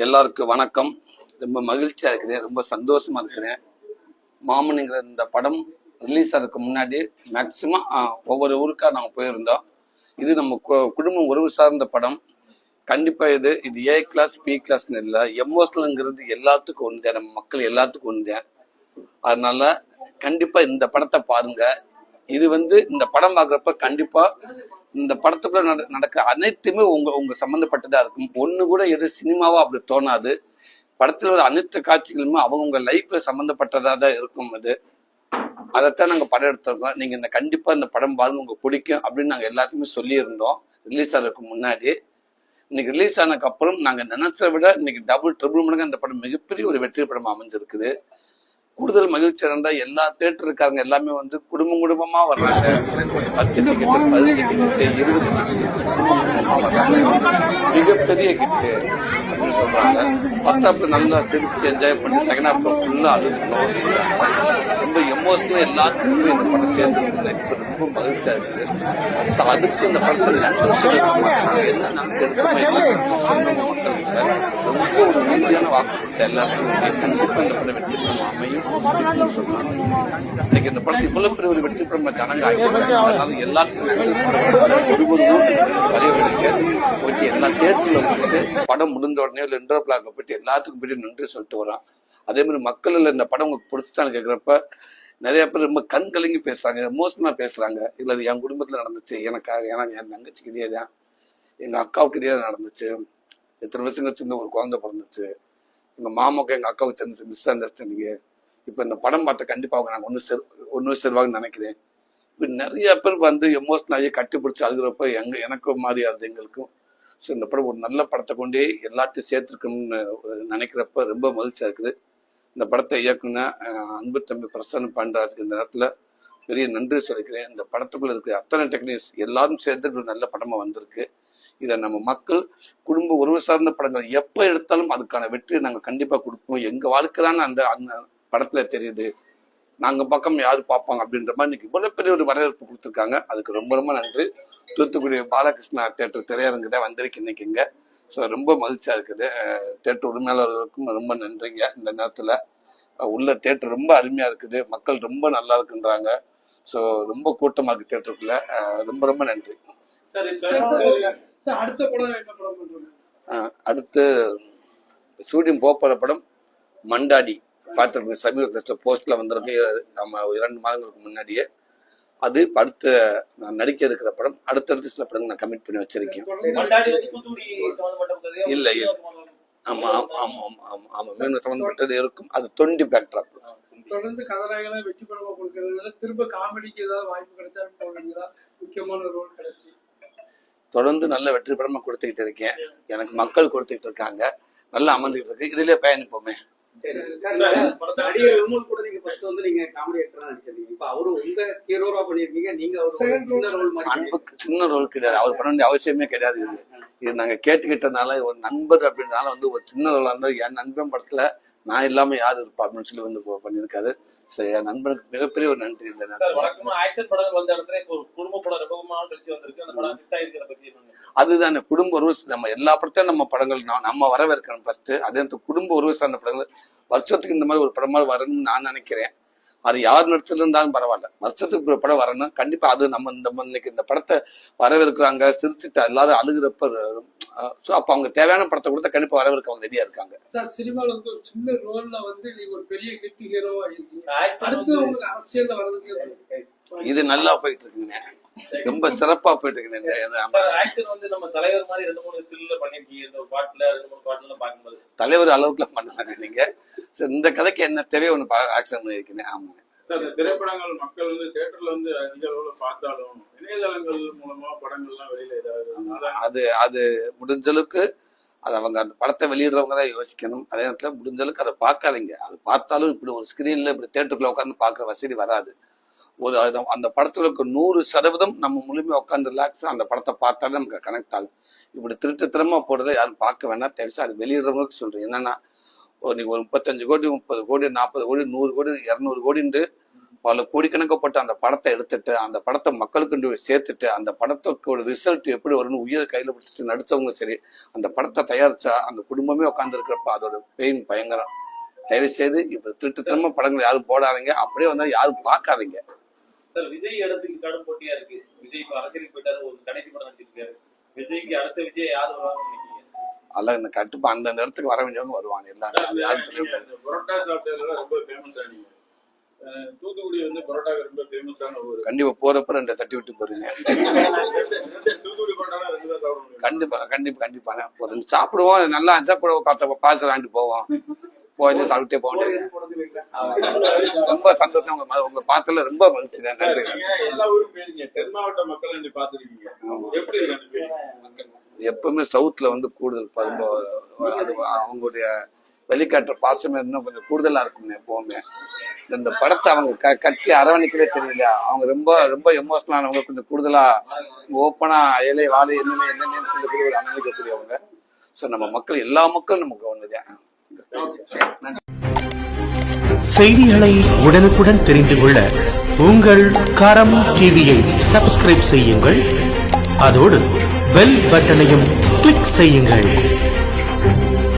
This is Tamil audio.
எல்லாருக்கும் வணக்கம். ரொம்ப மகிழ்ச்சியா இருக்கிறேன், ரொம்ப சந்தோஷமா இருக்கிறேன். மாமனிங்கிற இந்த படம் ரிலீஸ் ஆகிறதுக்கு முன்னாடி மேக்சிமம் ஒவ்வொரு ஊருக்கா நாங்கள் போயிருந்தோம். இது நம்ம குடும்பம் உறவு சார்ந்த படம். கண்டிப்பா இது ஏ கிளாஸ் பி கிளாஸ்ன்னு இல்லை, எமோஷனலுங்கிறது எல்லாத்துக்கும் ஒண்ணுதான், நம்ம மக்கள் எல்லாத்துக்கும் ஒண்ணுதான். அதனால கண்டிப்பா இந்த படத்தை பாருங்க. இது இந்த படம் பார்க்குறப்ப கண்டிப்பா இந்த படத்துக்குள்ள நடக்கிற அனைத்துமே உங்க சம்மந்தப்பட்டதா இருக்கும். ஒண்ணு கூட எது சினிமாவா அப்படி தோணாது. படத்துல ஒரு அனைத்து காட்சிகளுமே அவங்க லைஃப்ல சம்மந்தப்பட்டதா தான் இருக்கும். அதைத்தான் நாங்க படம் எடுத்திருக்கோம். நீங்க கண்டிப்பா இந்த படம் பாருங்க, உங்களுக்கு பிடிக்கும் அப்படின்னு நாங்க எல்லாத்துக்குமே சொல்லியிருந்தோம் ரிலீஸ் ஆகிறதுக்கு முன்னாடி. இன்னைக்கு ரிலீஸ் ஆனதுக்கு அப்புறம் நாங்க நினைச்சதை விட இன்னைக்கு டபுள் ட்ரிபிள் மடங்கு அந்த படம் மிகப்பெரிய ஒரு வெற்றி படம் அமைஞ்சிருக்குது. கூடுதல் மகிழ்ச்சி இருந்தா எல்லா தேட்டர் இருக்காங்க எல்லாமே குடும்பமா வர்றாங்க. 10 டிக்கெட் 15 டிக்கெட் 20 குடும்பமா வர்றாங்க. மிகப்பெரிய கிட்டு அப்படின்னு சொல்றாங்க. ஃபர்ஸ்ட் ஹாப்ல நல்லா சிரிச்சு என்ஜாய் பண்ணி செகண்ட் ஹாப்ல ஃபுல்லா அழுதுட்டோம். ரொம்ப எமோஷனலா எல்லாத்துக்குமே இந்த படம் சேர்ந்துருக்கு. இப்ப ரொம்ப மகிழ்ச்சியா இருக்குது. அதுக்கு இந்த படத்துல என்ன நினைச்சிருக்கோம் ரொம்ப ஒரு உறுதியான வாக்கு கொடுத்த எல்லாருக்கும் கண்டிப்பா இந்த படம் வெற்றி படம் அமையும் சொல்றாங்க. இன்னைக்கு இந்த படத்தை இவ்வளவு பெரிய ஒரு வெற்றி படம் ஜனங்க ஆகிடுறாங்க. அதனால எல்லாத்துக்கும் போயிட்டு எல்லா தேர்தல போயிட்டு படம் முடிந்த உடனே இல்லை இன்டர் பிளாக்ல போயிட்டு எல்லாத்துக்கும் போயிட்டு நன்றி சொல்லிட்டு வரான். அதே மாதிரி மக்கள் இந்த படம் உங்களுக்கு பிடிச்சிட்டான்னு கேட்கிறப்ப நிறைய பேர் ரொம்ப கண் கலங்கி பேசுறாங்க, எமோஷனலா பேசுறாங்க. இல்ல அது என் குடும்பத்துல நடந்துச்சு, எனக்காக, எனக்கு என் தங்கச்சிக்கு இதேதான், எங்க அக்காவுக்கு இதே நடந்துச்சு, எத்தனை வருஷங்க சின்ன ஒரு குழந்தை பிறந்துச்சு, எங்க மாமாவுக்கு எங்க அக்காவுக்கு சேர்ந்துச்சு மிஸ் அண்டர்ஸ்டாண்டிங்க. இப்ப இந்த படம் பார்த்த கண்டிப்பா அவங்க நாங்க ஒன்னு சேருவாங்கன்னு நினைக்கிறேன். இப்ப நிறைய பேர் எமோஷனல் ஆகி கட்டி பிடிச்சி அழுகிறப்ப எனக்கும் மாறி ஆகுது எங்களுக்கும். ஸோ இந்த படம் ஒரு நல்ல படத்தை கொண்டே எல்லாத்தையும் சேர்த்துருக்கணும்னு நினைக்கிறப்ப ரொம்ப மகிழ்ச்சியா இருக்குது. இந்த படத்தை இயக்குன அன்பு தம்பி பிரசன்ன பாண்டராஜுக்கு இந்த நேரத்துல பெரிய நன்றி சொல்லிக்கிறேன். இந்த படத்துக்குள்ள இருக்கிற அத்தனை டெக்னீஷியன்ஸ் எல்லாரும் சேர்ந்து ஒரு நல்ல படமா வந்திருக்கு. இதை நம்ம மக்கள் குடும்ப உறவு சார்ந்த படங்கள் எப்ப எடுத்தாலும் அதுக்கான வெற்றியை நாங்க கண்டிப்பா கொடுப்போம். எங்க வாழ்க்கையான அந்த படத்துல தெரியுது, நாங்க பக்கம் யாரு பார்ப்பாங்க அப்படின்ற மாதிரி இன்னைக்கு இவ்வளவு பெரிய ஒரு வரவேற்பு கொடுத்துருக்காங்க. அதுக்கு ரொம்ப ரொம்ப நன்றி. தூத்துக்குடி பாலகிருஷ்ணா தேட்டர் திரையரங்கு தான் வந்திருக்கு இன்னைக்கு இங்க. ஸோ ரொம்ப மகிழ்ச்சியா இருக்குது. தேட்டர் உரிமையாளர்களுக்கும் ரொம்ப நன்றிங்க. இந்த நேரத்துல உள்ள தேட்டர் ரொம்ப அருமையா இருக்குது, மக்கள் ரொம்ப நல்லா இருக்குன்றாங்க. ஸோ ரொம்ப கூட்டமா இருக்கு தேட்டருக்குள்ள. ரொம்ப ரொம்ப நன்றி. அடுத்து ஷூட்டிங் போற படம் மண்டாடி பார்த்துருக்கேன். சமீபத்தில் போஸ்ட்ல வந்திருக்கு நம்ம 2 மாதங்களுக்கு முன்னாடியே. அது அடுத்த நான் நடிக்க இருக்கிற படம். அடுத்தடுத்து சில படங்கள் நான் கமிட் பண்ணி வச்சிருக்கேன். இல்ல ஆமா ஆமா ஆமா ஆமா ஆமா மீன் சம்பந்தப்பட்டது இருக்கும். அது தொண்டி பேக்ட்ராப். தொடர்ந்து கதாநாயகனா வெற்றி படமா கொடுக்கறதுனால திரும்ப காமெடிக்கு ஏதாவது வாய்ப்பு கிடைச்சா முக்கியமான ரோல் கிடைச்சி தொடர்ந்து நல்ல வெற்றி படமா கொடுத்துக்கிட்டு இருக்கேன். எனக்கு மக்கள் கொடுத்துக்கிட்டு இருக்காங்க, நல்லா அமைஞ்சுக்கிட்டு இருக்கு. இதுலயே பயணிப்போமே. சின்ன ரோல் கிடையாது, அவர் பண்ண வேண்டிய அவசியமே கிடையாது. இது நாங்க கேட்டுக்கிட்டதுனால ஒரு நண்பர் அப்படின்றனால ஒரு சின்ன ரோலா இருந்தா என் நண்பன் படத்துல நான் இல்லாம யாரு இருப்பா அப்படின்னு சொல்லி பண்ணிருக்காரு. என் நண்பனுக்கு மிகப்பெரிய ஒரு நன்றி. அதுதானே குடும்ப உறவு. நம்ம எல்லா படத்தையும் நம்ம படங்கள் நம்ம வரவேற்கணும் ஃபர்ஸ்ட். அதே குடும்ப உறவு சார்ந்த படங்கள் வருஷத்துக்கு இந்த மாதிரி ஒரு படமா வரணும்னு நான் நினைக்கிறேன். அது யார் நடிச்சது இருந்தாலும் பரவாயில்ல, வருஷத்துக்கு ஒரு படம் வரணும் கண்டிப்பா. அது நம்ம இன்னைக்கு இந்த படத்தை வரவேற்கிறாங்க, சிரிச்சுட்டு எல்லாரும் அழுகிறப்ப அப்ப அவங்க தேவையான படத்தை கொடுத்தா கண்டிப்பா வரவேற்க அவங்க ரெடியா இருக்காங்க. சார் சினிமால ஒரு சின்ன ரோல்ல நீங்க ஒரு பெரிய ஹிட் ஹீரோவா இருக்கீங்க. அடுத்து உங்களுக்கு அரசியல்ல வர்றதுக்கு இது நல்லா போயிட்டு இருக்குங்க, ரொம்ப சிறப்பா போயிட்டு இருக்கு. தலைவர் அளவுக்குல பண்ணாங்க நீங்க. இந்த கதைக்கு என்ன தேவையோ ஒண்ணு ஆக்சன் பண்ணிருக்கீங்க. ஆமா சார், திரைப்படங்கள் மக்கள் தியேட்டர்ல அதிக அளவுல பார்த்தாலும் இணையதளங்கள் மூலமா படங்கள்லாம் வெளியில ஏதாவது அது முடிஞ்ச அளவுக்கு அது அவங்க அந்த படத்தை வெளியிடுறவங்க தான் யோசிக்கணும். அதே நேரத்துல முடிஞ்ச அளவுக்கு அதை பார்க்காதீங்க. அது பார்த்தாலும் இப்படி ஒரு ஸ்கிரீன்ல இப்படி தியேட்டருக்குள்ள உட்காந்து பாக்குற வசதி வராது. அந்த படத்துல 100% நம்ம முழுமையா உட்காந்து ரிலாக்ஸா அந்த படத்தை பார்த்தாலே நமக்கு கனெக்ட் ஆகும். இப்படி திருட்டுத்தனமா போடுறத யாரும் பார்க்க வேணாம். தேவையா அது வெளியிடுறவங்களுக்கு சொல்றேன். என்னன்னா நீங்க ஒரு 35 கோடி 30 கோடி 40 கோடி 100 கோடி 200 கோடின்னு பல கோடிக்கணக்கப்பட்ட அந்த படத்தை எடுத்துட்டு அந்த படத்தை மக்களுக்கு கொண்டு போய் சேர்த்துட்டு அந்த படத்துக்கு ஒரு ரிசல்ட் எப்படி வரும்னு உயிரை கையில பிடிச்சிட்டு நடிச்சவங்க சரி, அந்த படத்தை தயாரிச்சா அந்த குடும்பமே உட்கார்ந்து இருக்கிறப்ப அதோட பெயின் பயங்கரம். தயவு செய்து இப்ப திருட்டுத்தனமா படங்கள் யாரும் போடாதீங்க, அப்படியே வந்தா யாரும் பார்க்காதீங்க. சார், விஜய் இடத்துக்கு கடும் போட்டியா இருக்கு. விஜய் இப்ப அரசியலுக்கு போயிட்டாரு, ஒரு கடைசி படம் நடிச்சிருக்காரு. விஜய்க்கு அடுத்த விஜய் யாரு வருவாங்கன்னு நினைக்கிறீங்க? அல்ல இந்த கட்டுப்பா அந்த இடத்துக்கு வர வேண்டியவங்க வருவாங்க எல்லாரும். யாரும் சொல்லி பரோட்டா சாப்பிட்டதுல ரொம்ப ஃபேமஸ் ஆனீங்க. தூத்துக்குடி வந்து பரோட்டா ரொம்ப ஃபேமஸான ஊர். கண்டிப்பா போறப்ப 2 தட்டி விட்டு போறீங்க. தூத்துக்குடி பரோட்டா 2 தான் சாப்பிடுவோம். கண்டிப்பா கண்டிப்பா கண்டிப்பா ஒரு 2 சாப்பிடுவோம், நல்லா சாப்பிடுவோம், பாசல் வாங்கிட்டு போவோம், போயிட்டு சாப்பிட்டே போக வேண்டியது. ரொம்ப சந்தோஷம் உங்க பார்த்ததுல, ரொம்ப மகிழ்ச்சி. நன்றி. எல்லா ஊரும் போயிருக்கீங்க, தென் மாவட்ட மக்கள் நீங்க பாத்துருக்கீங்க. எப்படி இருக்கு? எப்பவுமே சவுத்ல வந்து கூடுதல் ரொம்ப அது அவங்களுடைய வெளிக்காட்டுற பாசமே இன்னும் கொஞ்சம் கூடுதலா இருக்கும் எப்பவுமே. இந்த படத்தை அவங்க கட்டி அரவணைக்கவே தெரியல, அவங்க ரொம்ப ரொம்ப எமோஷனலானவங்க, கொஞ்சம் கூடுதலா ஓப்பனா இலை வாழை என்னென்னு சொல்லக்கூடிய ஒரு அனுமதிக்கக்கூடியவங்க. ஸோ நம்ம மக்கள் எல்லா மக்களும் நமக்கு ஒண்ணுதான். செய்திகளை உடனுக்குடன் தெரிந்து கொள்ள உங்கள் கரம் டிவியை சப்ஸ்கிரைப் செய்யுங்கள். அதோடு பெல் பட்டனையும் கிளிக் செய்யுங்கள்.